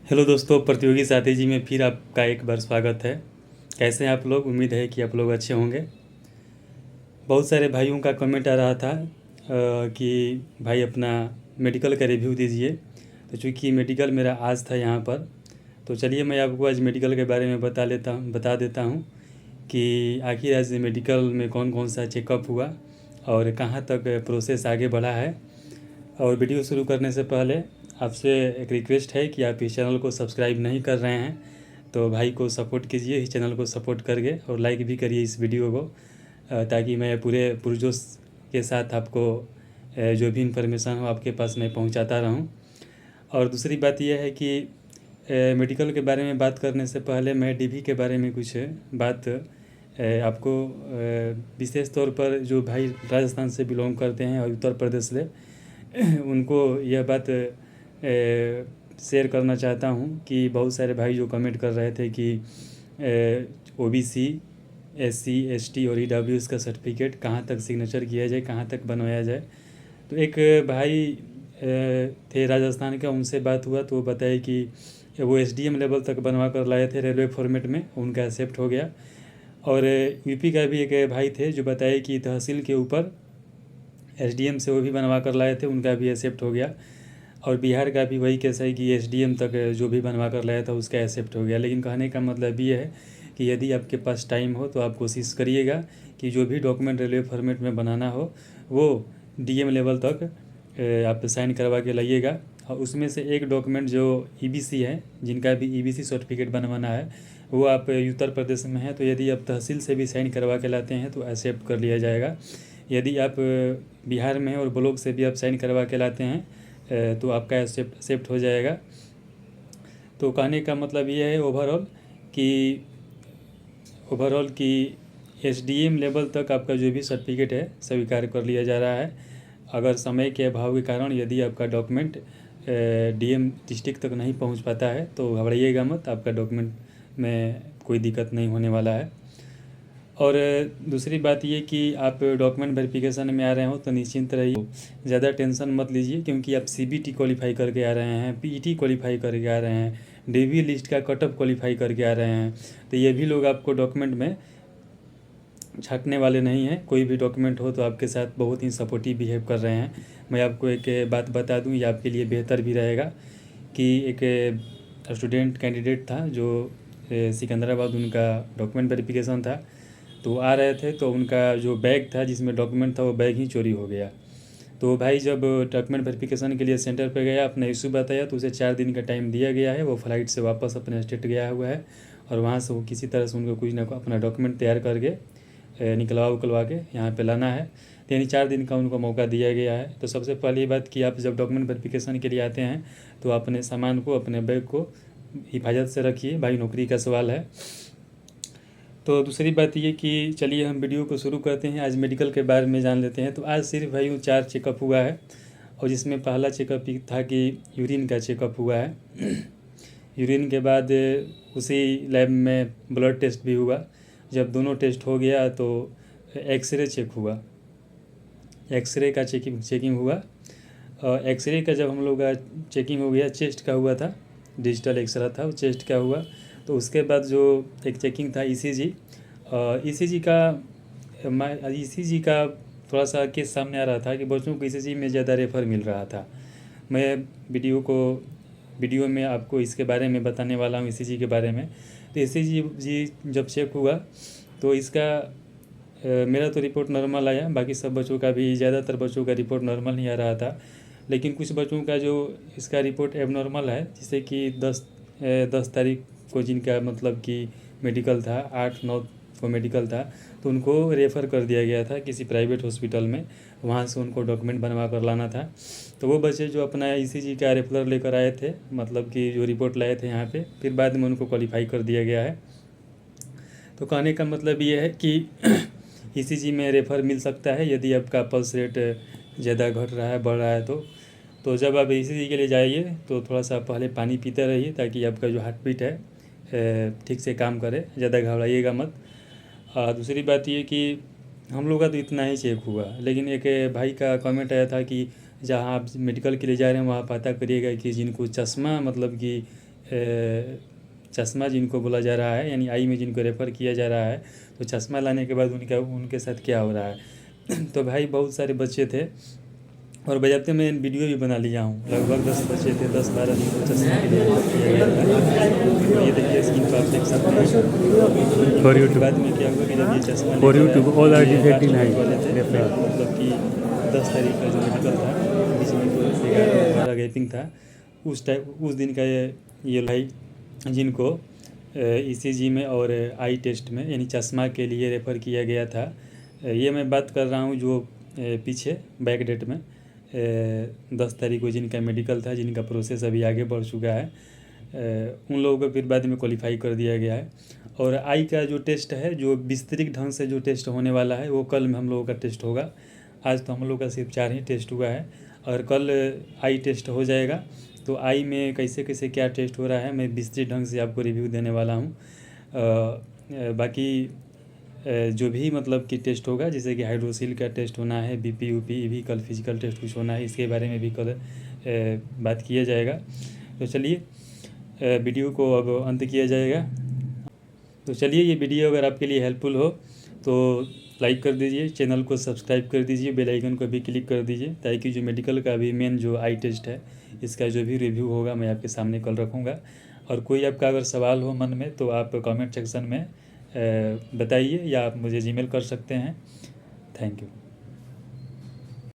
Hello दोस्तों, प्रतियोगी साथी जी में फिर आपका एक बार स्वागत है। कैसे हैं आप लोग? उम्मीद है कि आप लोग अच्छे होंगे। बहुत सारे भाइयों का कमेंट आ रहा था कि भाई अपना मेडिकल का रिव्यू दीजिए। तो चूँकि मेडिकल मेरा आज था यहाँ पर, तो चलिए मैं आपको आज मेडिकल के बारे में बता देता हूँ कि आखिर आज मेडिकल में कौन कौन सा चेकअप हुआ और कहाँ तक प्रोसेस आगे बढ़ा है। और वीडियो शुरू करने से पहले आपसे एक रिक्वेस्ट है कि आप इस चैनल को सब्सक्राइब नहीं कर रहे हैं तो भाई को सपोर्ट कीजिए, इस चैनल को सपोर्ट करके, और लाइक भी करिए इस वीडियो को, ताकि मैं पूरे पुरजोश के साथ आपको जो भी इन्फॉर्मेशन हो आपके पास मैं पहुंचाता रहूं। और दूसरी बात यह है कि मेडिकल के बारे में बात करने से पहले मैं डीवी के बारे में कुछ बात आपको विशेष तौर पर जो भाई राजस्थान से बिलोंग करते हैं और उत्तर प्रदेश से उनको यह बात शेयर करना चाहता हूँ कि बहुत सारे भाई जो कमेंट कर रहे थे कि ओबीसी, एससी, एसटी और ईडब्ल्यूएस का सर्टिफिकेट कहाँ तक सिग्नेचर किया जाए, कहाँ तक बनवाया जाए। तो एक भाई थे राजस्थान का, उनसे बात हुआ तो वो बताए कि वो एसडीएम लेवल तक बनवा कर लाए थे रेलवे फॉर्मेट में, उनका एक्सेप्ट हो गया। और यूपी का भी एक भाई थे जो बताए कि तहसील के ऊपर एसडीएम से वो भी बनवा कर लाए थे, उनका भी एक्सेप्ट हो गया। और बिहार का भी वही केस है कि एसडीएम तक जो भी बनवा कर लाया था उसका एक्सेप्ट हो गया। लेकिन कहने का मतलब ये है कि यदि आपके पास टाइम हो तो आप कोशिश करिएगा कि जो भी डॉक्यूमेंट रेलवे फॉर्मेट में बनाना हो वो डीएम लेवल तक आप साइन करवा के लाइएगा। और उसमें से एक डॉक्यूमेंट जो ईबीसी है, जिनका भी ईबीसी सर्टिफिकेट बनवाना है, वो आप उत्तर प्रदेश में है तो यदि आप तहसील से भी साइन करवा के लाते हैं तो एक्सेप्ट कर लिया जाएगा। यदि आप बिहार में हैं और ब्लॉक से भी आप साइन करवा के लाते हैं तो आपका एक्सेप्ट हो जाएगा। तो कहने का मतलब ये है ओवरऑल कि एसडीएम लेवल तक आपका जो भी सर्टिफिकेट है स्वीकार कर लिया जा रहा है। अगर समय के अभाव के कारण यदि आपका डॉक्यूमेंट डीएम डिस्ट्रिक्ट तक नहीं पहुंच पाता है तो घबराइएगा मत, आपका डॉक्यूमेंट में कोई दिक्कत नहीं होने वाला है। और दूसरी बात ये कि आप डॉक्यूमेंट वेरिफिकेशन में आ रहे हो तो निश्चिंत रहिए, ज़्यादा टेंशन मत लीजिए, क्योंकि आप सीबीटी क्वालिफाई करके आ रहे हैं, पीईटी क्वालिफाई करके आ रहे हैं, डीवी लिस्ट का कट ऑफ क्वालिफाई करके आ रहे हैं। तो ये भी लोग आपको डॉक्यूमेंट में छाटने वाले नहीं हैं। कोई भी डॉक्यूमेंट हो तो आपके साथ बहुत ही सपोर्टिव बिहेव कर रहे हैं। मैं आपको एक बात बता दूं, ये आपके लिए बेहतर भी रहेगा कि एक स्टूडेंट कैंडिडेट था जो सिकंदराबाद, उनका डॉक्यूमेंट वेरिफिकेशन था, तो आ रहे थे तो उनका जो बैग था जिसमें डॉक्यूमेंट था वो बैग ही चोरी हो गया। तो भाई जब डॉक्यूमेंट वेरिफिकेशन के लिए सेंटर पर गया, अपना इशू बताया, तो उसे 4 दिन का टाइम दिया गया है। वो फ्लाइट से वापस अपने स्टेट गया हुआ है और वहाँ से वो किसी तरह से उनको कुछ ना अपना डॉक्यूमेंट तैयार करके निकलवा के यहाँ पे लाना है। तो यानी 4 दिन का उनको मौका दिया गया है। तो सबसे पहली बात कि आप जब डॉक्यूमेंट वेरिफिकेशन के लिए आते हैं तो अपने सामान को, अपने बैग को हिफाजत से रखिए, भाई नौकरी का सवाल है। तो दूसरी बात ये कि चलिए हम वीडियो को शुरू करते हैं, आज मेडिकल के बारे में जान लेते हैं। तो आज सिर्फ भाई 4 चेकअप हुआ है, और जिसमें पहला चेकअप था कि यूरिन का चेकअप हुआ है। यूरिन के बाद उसी लैब में ब्लड टेस्ट भी हुआ। जब दोनों टेस्ट हो गया तो एक्सरे चेक हुआ, एक्सरे का चेकिंग हुआ। और एक्सरे का जब हम लोग का चेकिंग हो गया, चेस्ट का हुआ था, डिजिटल एक्सरे था, वो चेस्ट का हुआ। तो उसके बाद जो एक चेकिंग था ईसीजी, ईसीजी का थोड़ा सा केस सामने आ रहा था कि बच्चों को ईसीजी में ज़्यादा रेफ़र मिल रहा था। मैं वीडियो में आपको इसके बारे में बताने वाला हूँ, ईसीजी के बारे में। तो ईसीजी जब चेक हुआ तो इसका मेरा तो रिपोर्ट नॉर्मल आया, बाकी सब बच्चों का भी, ज़्यादातर बच्चों का रिपोर्ट नॉर्मल ही आ रहा था। लेकिन कुछ बच्चों का जो इसका रिपोर्ट एबनॉर्मल है, जिससे कि 10 तारीख को जिनका मतलब कि मेडिकल था, 8-9 को मेडिकल था, तो उनको रेफ़र कर दिया गया था किसी प्राइवेट हॉस्पिटल में। वहाँ से उनको डॉक्यूमेंट बनवा कर लाना था। तो वो बच्चे जो अपना ईसीजी का रेफरल लेकर आए थे, मतलब कि जो रिपोर्ट लाए थे यहाँ पे, फिर बाद में उनको क्वालिफाई कर दिया गया है। तो कहने का मतलब ये है कि ईसीजी में रेफ़र मिल सकता है यदि आपका पल्स रेट ज़्यादा घट रहा है, बढ़ रहा है। तो जब आप ईसीजी के लिए जाइए तो थोड़ा सा पहले पानी पीते रहिए, ताकि आपका जो हार्ट बीट है ठीक से काम करे, ज़्यादा घबराइएगा मत। दूसरी बात ये कि हम लोग का तो इतना ही चेक हुआ, लेकिन एक भाई का कमेंट आया था कि जहाँ आप मेडिकल के लिए जा रहे हैं वहाँ पता करिएगा कि जिनको चश्मा, मतलब कि चश्मा जिनको बोला जा रहा है, यानी आई में जिनको रेफ़र किया जा रहा है, तो चश्मा लाने के बाद उनके साथ क्या हो रहा है। तो भाई बहुत सारे बच्चे थे और बजाते मैं वीडियो भी बना लिया हूँ। लगभग 10 बच्चे थे, 10-12 जिनको चश्मे के लिए रेफ़र किया गया था। तो ये देखिए स्क्रीन पर आप देख सकते हैं। फॉर उसके बाद में क्या हुआ कि जब ये चश्मा फॉर लेकर यूट्यूब आया, ऑल आर ये डिटेक्टिव 8 वाले है थे, मतलब कि 10 तारीख का जो मेडिकल था, बीच में तो 11-12 गैपिंग था, उस दिन का ये भाई जिनको ईसीजी में और आई टेस्ट में यानी चश्मा के लिए रेफ़र किया गया था। ये मैं बात कर रहा हूँ जो पीछे बैक डेट में 10 तारीख को जिनका मेडिकल था, जिनका प्रोसेस अभी आगे बढ़ चुका है, उन लोगों को फिर बाद में क्वालिफाई कर दिया गया है। और आई का जो टेस्ट है, जो विस्तृत ढंग से जो टेस्ट होने वाला है, वो कल में हम लोगों का टेस्ट होगा। आज तो हम लोग का सिर्फ 4 ही टेस्ट हुआ है और कल आई टेस्ट हो जाएगा। तो आई में कैसे कैसे क्या टेस्ट हो रहा है, मैं विस्तृत ढंग से आपको रिव्यू देने वाला हूँ। बाकी जो भी मतलब कि टेस्ट होगा, जैसे कि हाइड्रोसिल का टेस्ट होना है, बीपी यूपी भी कल फिजिकल टेस्ट कुछ होना है, इसके बारे में भी कल बात किया जाएगा। तो चलिए वीडियो को अब अंत किया जाएगा। तो चलिए, ये वीडियो अगर आपके लिए हेल्पफुल हो तो लाइक कर दीजिए, चैनल को सब्सक्राइब कर दीजिए, बेल आइकन को भी क्लिक कर दीजिए, ताकि जो मेडिकल का अभी मेन जो आई टेस्ट है, इसका जो भी रिव्यू होगा मैं आपके सामने कल रखूँगा। और कोई आपका अगर सवाल हो मन में तो आप कमेंट सेक्शन में बताइए या आप मुझे जीमेल कर सकते हैं। Thank you.